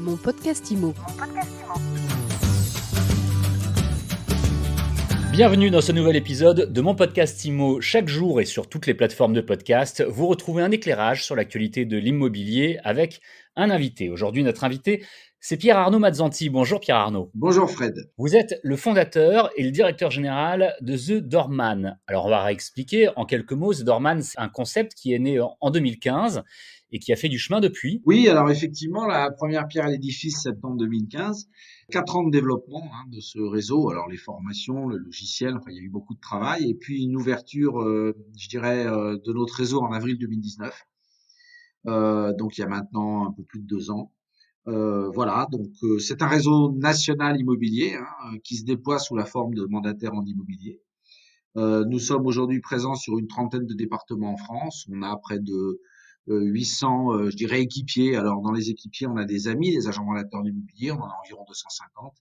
Mon podcast IMO. Bienvenue dans ce nouvel épisode de mon podcast IMO. Chaque jour et sur toutes les plateformes de podcast, vous retrouvez un éclairage sur l'actualité de l'immobilier avec un invité. Aujourd'hui, notre invité, c'est Pierre-Arnaud Mazzanti. Bonjour Pierre-Arnaud. Bonjour Fred. Vous êtes le fondateur et le directeur général de The Doorman. Alors on va réexpliquer en quelques mots. The Doorman, c'est un concept qui est né en 2015 et qui a fait du chemin depuis. Oui, alors effectivement, la première pierre à l'édifice, septembre 2015. 4 ans de développement de ce réseau. Alors les formations, le logiciel, enfin il y a eu beaucoup de travail. Et puis une ouverture, de notre réseau en avril 2019. Donc il y a maintenant un peu plus de 2 ans. C'est un réseau national immobilier qui se déploie sous la forme de mandataires en immobilier. Nous sommes aujourd'hui présents sur une trentaine de départements en France. On a près de 800, équipiers. Alors, dans les équipiers, on a des amis, des agents mandateurs d'immobilier, on en a environ 250,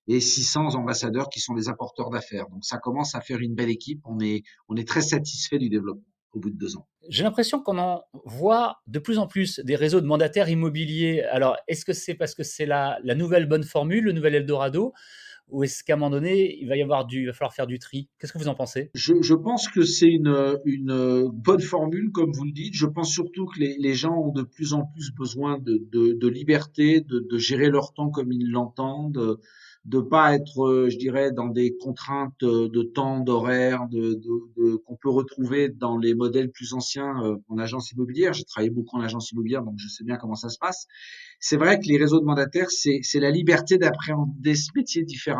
et 600 ambassadeurs qui sont des apporteurs d'affaires. Donc, ça commence à faire une belle équipe. On est très satisfait du développement au bout de 2 ans. J'ai l'impression qu'on en voit de plus en plus des réseaux de mandataires immobiliers. Alors, est-ce que c'est parce que c'est la nouvelle bonne formule, le nouvel Eldorado, ou est-ce qu'à un moment donné, il va falloir faire du tri? Qu'est-ce que vous en pensez? Je pense que c'est une bonne formule, comme vous le dites. Je pense surtout que les gens ont de plus en plus besoin de liberté, de gérer leur temps comme ils l'entendent, de pas être, dans des contraintes de temps, d'horaire, qu'on peut retrouver dans les modèles plus anciens en agence immobilière. J'ai travaillé beaucoup en agence immobilière, donc je sais bien comment ça se passe. C'est vrai que les réseaux de mandataires, c'est la liberté d'appréhender ce métier différemment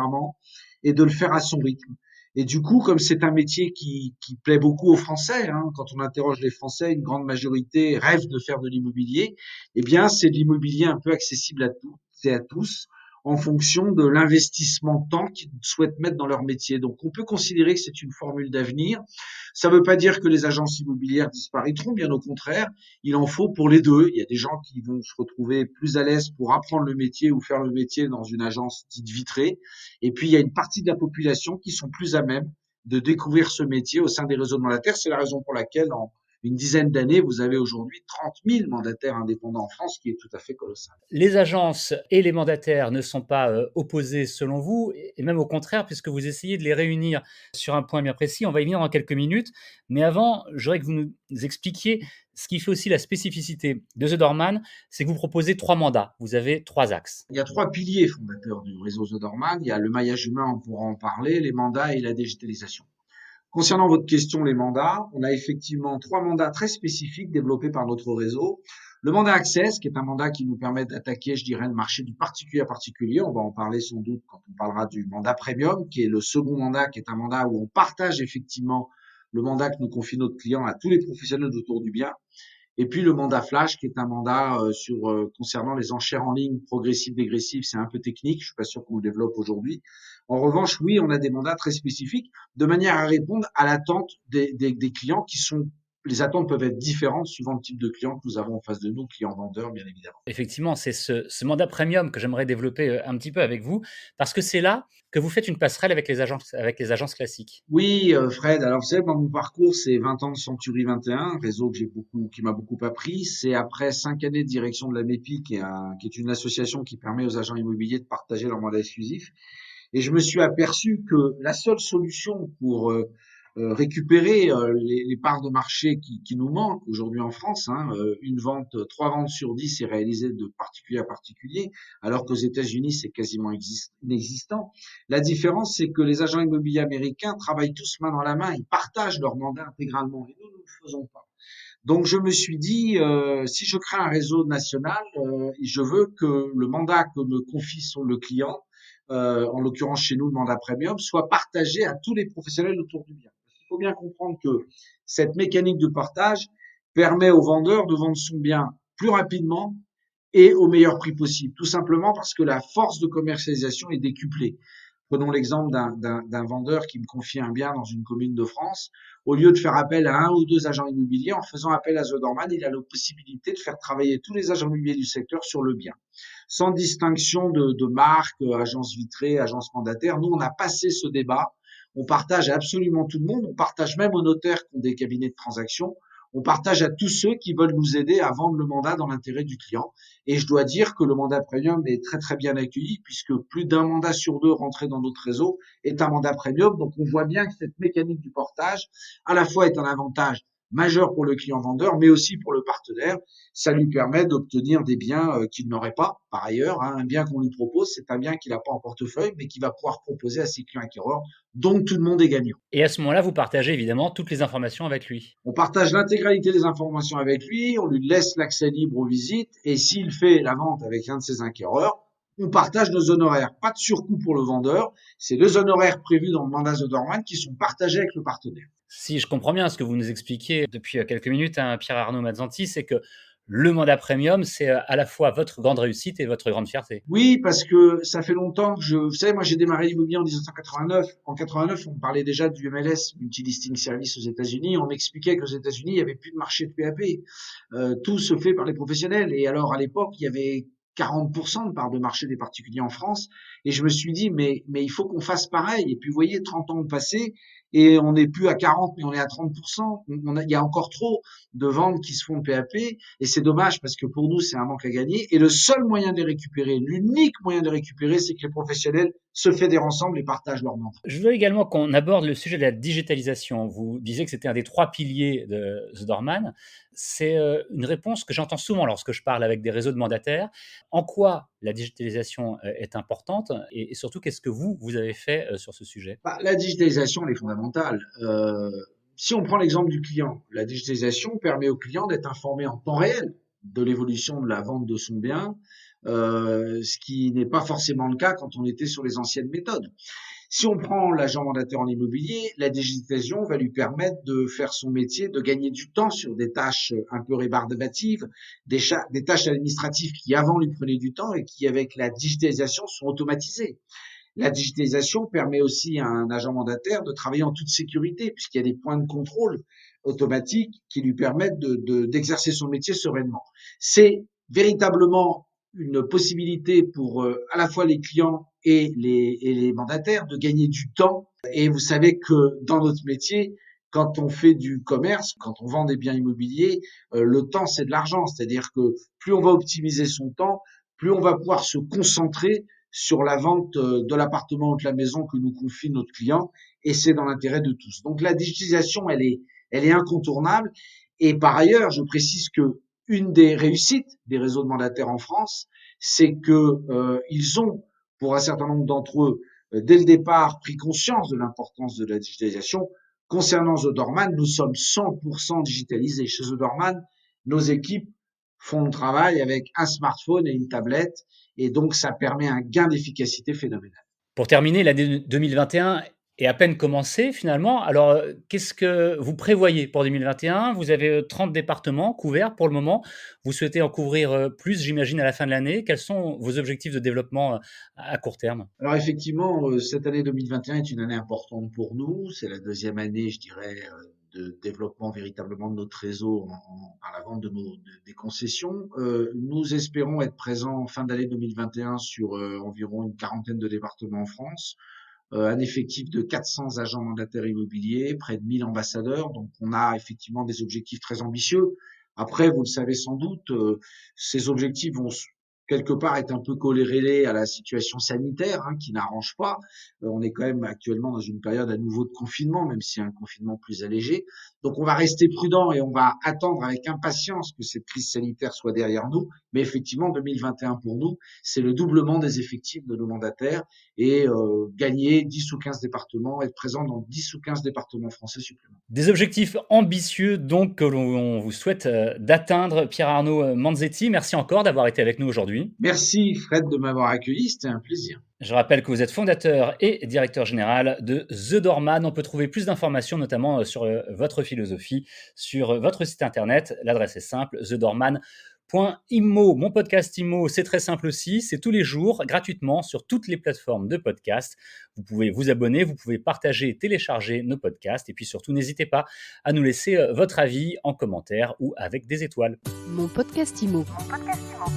et de le faire à son rythme. Et du coup, comme c'est un métier qui plaît beaucoup aux Français, quand on interroge les Français, une grande majorité rêve de faire de l'immobilier. Eh bien, c'est de l'immobilier un peu accessible à toutes et à tous en fonction de l'investissement de temps qu'ils souhaitent mettre dans leur métier. Donc, on peut considérer que c'est une formule d'avenir. Ça ne veut pas dire que les agences immobilières disparaîtront, bien au contraire. Il en faut pour les deux. Il y a des gens qui vont se retrouver plus à l'aise pour apprendre le métier ou faire le métier dans une agence dite vitrée. Et puis, il y a une partie de la population qui sont plus à même de découvrir ce métier au sein des réseaux de mandataires. C'est la raison pour laquelle, en une dizaine d'années, vous avez aujourd'hui 30 000 mandataires indépendants en France, ce qui est tout à fait colossal. Les agences et les mandataires ne sont pas opposés selon vous, et même au contraire, puisque vous essayez de les réunir sur un point bien précis. On va y venir dans quelques minutes. Mais avant, j'aurais que vous nous expliquiez ce qui fait aussi la spécificité de The Doorman, c'est que vous proposez 3 mandats. Vous avez 3 axes. Il y a 3 piliers fondateurs du réseau The Doorman. Il y a le maillage humain, on pourra en parler, les mandats et la digitalisation. Concernant votre question, les mandats, on a effectivement 3 mandats très spécifiques développés par notre réseau. Le mandat Access, qui est un mandat qui nous permet d'attaquer, le marché du particulier à particulier. On va en parler sans doute quand on parlera du mandat Premium, qui est le second mandat, qui est un mandat où on partage effectivement le mandat que nous confie notre client à tous les professionnels autour du bien. Et puis le mandat Flash, qui est un mandat concernant les enchères en ligne progressives, dégressives. C'est un peu technique, je suis pas sûr qu'on le développe aujourd'hui. En revanche, oui, on a des mandats très spécifiques de manière à répondre à l'attente des clients qui sont. Les attentes peuvent être différentes suivant le type de client que nous avons en face de nous, clients vendeurs, bien évidemment. Effectivement, c'est ce mandat premium que j'aimerais développer un petit peu avec vous, parce que c'est là que vous faites une passerelle avec les agences classiques. Oui, Fred. Alors, vous savez, dans mon parcours, c'est 20 ans de Century 21, réseau qui m'a beaucoup appris. C'est après 5 années de direction de la MEPI, qui est une association qui permet aux agents immobiliers de partager leur mandat exclusif. Et je me suis aperçu que la seule solution pour récupérer les parts de marché qui nous manquent aujourd'hui en France, 3 ventes sur 10 est réalisée de particulier à particulier, alors qu'aux États-Unis c'est quasiment inexistant. La différence, c'est que les agents immobiliers américains travaillent tous main dans la main, ils partagent leur mandat intégralement, et nous ne le faisons pas. Donc je me suis dit, si je crée un réseau national, je veux que le mandat que me confie le client, en l'occurrence chez nous le mandat premium, soit partagé à tous les professionnels autour du bien. Parce qu'il faut bien comprendre que cette mécanique de partage permet au vendeur de vendre son bien plus rapidement et au meilleur prix possible. Tout simplement parce que la force de commercialisation est décuplée. Prenons l'exemple d'un vendeur qui me confie un bien dans une commune de France. Au lieu de faire appel à un ou deux agents immobiliers, en faisant appel à The Doorman, il a la possibilité de faire travailler tous les agents immobiliers du secteur sur le bien, sans distinction de marque, agence vitrée, agence mandataire. Nous, on a passé ce débat. On partage à absolument tout le monde. On partage même aux notaires qui ont des cabinets de transaction. on partage à tous ceux qui veulent nous aider à vendre le mandat dans l'intérêt du client. Et je dois dire que le mandat premium est très très bien accueilli puisque plus d'un mandat sur deux rentré dans notre réseau est un mandat premium. Donc on voit bien que cette mécanique du portage à la fois est un avantage majeur pour le client vendeur, mais aussi pour le partenaire. Ça lui permet d'obtenir des biens qu'il n'aurait pas par ailleurs. Un bien qu'on lui propose, c'est un bien qu'il n'a pas en portefeuille, mais qu'il va pouvoir proposer à ses clients acquéreurs. Donc tout le monde est gagnant. Et à ce moment-là, vous partagez évidemment toutes les informations avec lui. On partage l'intégralité des informations avec lui, on lui laisse l'accès libre aux visites, et s'il fait la vente avec un de ses acquéreurs, on partage nos honoraires. Pas de surcoût pour le vendeur, c'est les honoraires prévus dans le mandat The Doorman qui sont partagés avec le partenaire. Si je comprends bien ce que vous nous expliquez depuis quelques minutes, hein, Pierre-Arnaud Mazzanti, c'est que le mandat premium, c'est à la fois votre grande réussite et votre grande fierté. Oui, parce que ça fait longtemps que vous savez, moi j'ai démarré l'immobilier en 1989. En 89, on parlait déjà du MLS, Multi-Listing Service aux États-Unis. On m'expliquait qu'aux États-Unis, il n'y avait plus de marché de PAP. Tout se fait par les professionnels. Et alors, à l'époque, il y avait 40% de part de marché des particuliers en France. Et je me suis dit, mais il faut qu'on fasse pareil. Et puis, vous voyez, 30 ans ont passé et on n'est plus à 40, mais on est à 30%. Il y a encore trop de ventes qui se font de PAP. Et c'est dommage parce que pour nous, c'est un manque à gagner. Et le seul moyen de les récupérer, l'unique moyen de les récupérer, c'est que les professionnels se fédèrent ensemble et partagent leurs ventes. Je veux également qu'on aborde le sujet de la digitalisation. Vous disiez que c'était un des 3 piliers de The Doorman. C'est une réponse que j'entends souvent lorsque je parle avec des réseaux de mandataires. En quoi la digitalisation est importante et surtout, qu'est-ce que vous avez fait sur ce sujet? La digitalisation, elle est fondamentale. Si on prend l'exemple du client, la digitalisation permet au client d'être informé en temps réel de l'évolution de la vente de son bien, ce qui n'est pas forcément le cas quand on était sur les anciennes méthodes. Si on prend l'agent mandataire en immobilier, la digitalisation va lui permettre de faire son métier, de gagner du temps sur des tâches un peu rébarbatives, des tâches administratives qui avant lui prenaient du temps et qui avec la digitalisation sont automatisées. La digitalisation permet aussi à un agent mandataire de travailler en toute sécurité puisqu'il y a des points de contrôle automatiques qui lui permettent d'exercer son métier sereinement. C'est véritablement une possibilité pour à la fois les clients et les mandataires de gagner du temps. Et vous savez que dans notre métier, quand on fait du commerce, quand on vend des biens immobiliers, le temps c'est de l'argent. C'est-à-dire que plus on va optimiser son temps, plus on va pouvoir se concentrer sur la vente de l'appartement ou de la maison que nous confie notre client, et c'est dans l'intérêt de tous. Donc la digitalisation, elle est incontournable. Et par ailleurs, je précise que une des réussites des réseaux de mandataires en France, c'est que ils ont, pour un certain nombre d'entre eux, dès le départ, pris conscience de l'importance de la digitalisation. Concernant The Doorman, nous sommes 100% digitalisés. Chez The Doorman, nos équipes font le travail avec un smartphone et une tablette, et donc ça permet un gain d'efficacité phénoménal. Pour terminer, l'année 2021 est à peine commencée finalement. Alors, qu'est-ce que vous prévoyez pour 2021? Vous avez 30 départements couverts pour le moment. Vous souhaitez en couvrir plus, j'imagine, à la fin de l'année. Quels sont vos objectifs de développement à court terme? Alors effectivement, cette année 2021 est une année importante pour nous. C'est la deuxième année, je dirais, de développement véritablement de notre réseau par la vente des concessions. Nous espérons être présents en fin d'année 2021 sur environ une quarantaine de départements en France. Un effectif de 400 agents mandataires immobiliers, près de 1000 ambassadeurs. Donc, on a effectivement des objectifs très ambitieux. Après, vous le savez sans doute, ces objectifs vont quelque part être un peu corrélés à la situation sanitaire, qui n'arrange pas. On est quand même actuellement dans une période à nouveau de confinement, même si un confinement plus allégé. Donc, on va rester prudent et on va attendre avec impatience que cette crise sanitaire soit derrière nous. Mais effectivement, 2021 pour nous, c'est le doublement des effectifs de nos mandataires et gagner 10 ou 15 départements, être présent dans 10 ou 15 départements français supplémentaires. Des objectifs ambitieux donc que l'on vous souhaite d'atteindre. Pierre-Arnaud Manzetti, merci encore d'avoir été avec nous aujourd'hui. Merci Fred de m'avoir accueilli, c'était un plaisir. Je rappelle que vous êtes fondateur et directeur général de The Doorman. On peut trouver plus d'informations, notamment sur votre philosophie, sur votre site internet. L'adresse est simple, thedoorman.immo. Mon podcast Immo, c'est très simple aussi. C'est tous les jours, gratuitement, sur toutes les plateformes de podcast. Vous pouvez vous abonner, vous pouvez partager, télécharger nos podcasts. Et puis surtout, n'hésitez pas à nous laisser votre avis en commentaire ou avec des étoiles. Mon podcast Immo. Mon podcast Immo.